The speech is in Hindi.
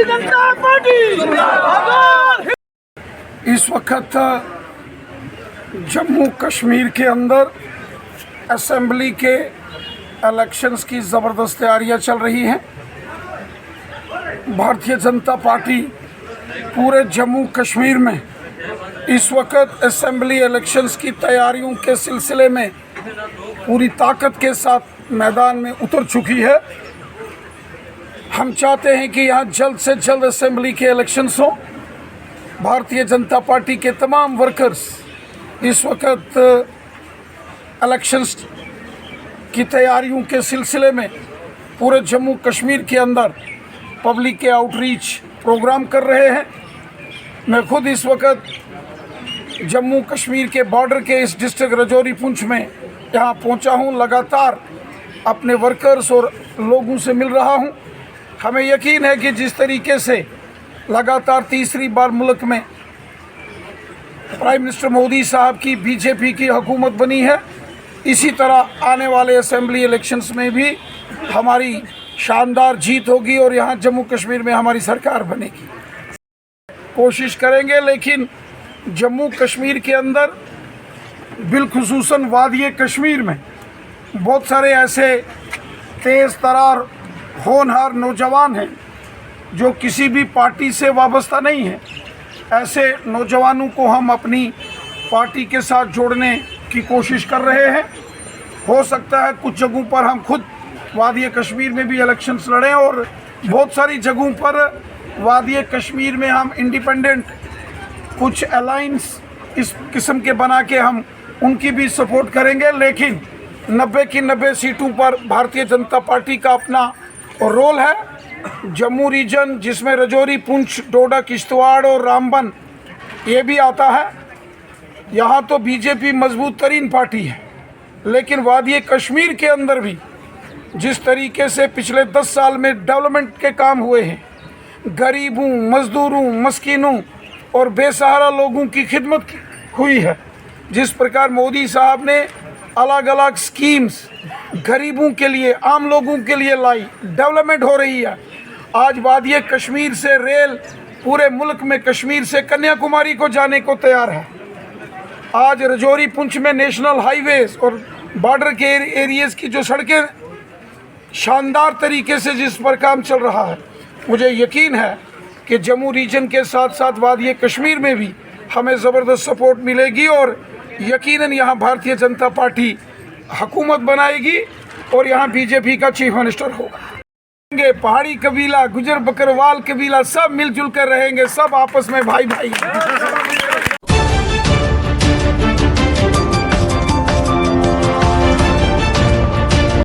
जनता पार्टी जिंदाबाद। इस वक्त जम्मू कश्मीर के अंदर असेंबली के इलेक्शंस की ज़बरदस्त तैयारियां चल रही हैं। भारतीय जनता पार्टी पूरे जम्मू कश्मीर में इस वक्त असेंबली इलेक्शंस की तैयारियों के सिलसिले में पूरी ताकत के साथ मैदान में उतर चुकी है। हम चाहते हैं कि यहाँ जल्द से जल्द असेंबली के इलेक्शंस हों। भारतीय जनता पार्टी के तमाम वर्कर्स इस वक्त इलेक्शंस की तैयारियों के सिलसिले में पूरे जम्मू कश्मीर के अंदर पब्लिक के आउटरीच प्रोग्राम कर रहे हैं। मैं खुद इस वक्त जम्मू कश्मीर के बॉर्डर के इस डिस्ट्रिक्ट रजौरी पुंछ में यहाँ पहुँचा हूँ। लगातार अपने वर्कर्स और लोगों से मिल रहा हूँ। हमें यकीन है कि जिस तरीके से लगातार तीसरी बार मुल्क में प्राइम मिनिस्टर मोदी साहब की बीजेपी की हुकूमत बनी है, इसी तरह आने वाले असेंबली इलेक्शंस में भी हमारी शानदार जीत होगी और यहाँ जम्मू कश्मीर में हमारी सरकार बनेगी। कोशिश करेंगे, लेकिन जम्मू कश्मीर के अंदर बिलखुसूसन वादी कश्मीर में बहुत सारे ऐसे तेज़ तरार होनहार नौजवान हैं जो किसी भी पार्टी से वाबस्ता नहीं है। ऐसे नौजवानों को हम अपनी पार्टी के साथ जोड़ने की कोशिश कर रहे हैं। हो सकता है कुछ जगहों पर हम खुद वादी कश्मीर में भी इलेक्शंस लड़ें और बहुत सारी जगहों पर वादी कश्मीर में हम इंडिपेंडेंट कुछ अलायंस इस किस्म के बना के हम उनकी भी सपोर्ट करेंगे। लेकिन 90 की 90 सीटों पर भारतीय जनता पार्टी का अपना रोल है। जम्मू रीजन जिसमें रजौरी, पुंछ, डोडा, किश्तवाड़ और रामबन ये भी आता है, यहाँ तो बीजेपी मजबूत तरीन पार्टी है। लेकिन वादी कश्मीर के अंदर भी जिस तरीके से पिछले 10 साल में डेवलपमेंट के काम हुए हैं, गरीबों, मज़दूरों, मस्कीनों और बेसहारा लोगों की खिदमत हुई है, जिस प्रकार मोदी साहब ने अलग अलग स्कीम्स गरीबों के लिए, आम लोगों के लिए लाई, डेवलपमेंट हो रही है। आज वादी कश्मीर से रेल पूरे मुल्क में कश्मीर से कन्याकुमारी को जाने को तैयार है। आज रजौरी पुंछ में नेशनल हाईवेज और बॉर्डर के एरियाज़ की जो सड़कें शानदार तरीके से जिस पर काम चल रहा है, मुझे यकीन है कि जम्मू रीजन के साथ साथ वादी कश्मीर में भी हमें ज़बरदस्त सपोर्ट मिलेगी और यकीनन यहाँ भारतीय जनता पार्टी हुकूमत बनाएगी और यहाँ बीजेपी का चीफ मिनिस्टर होगा। पहाड़ी कबीला, गुजर बकरवाल कबीला सब मिलजुल कर रहेंगे, सब आपस में भाई भाई।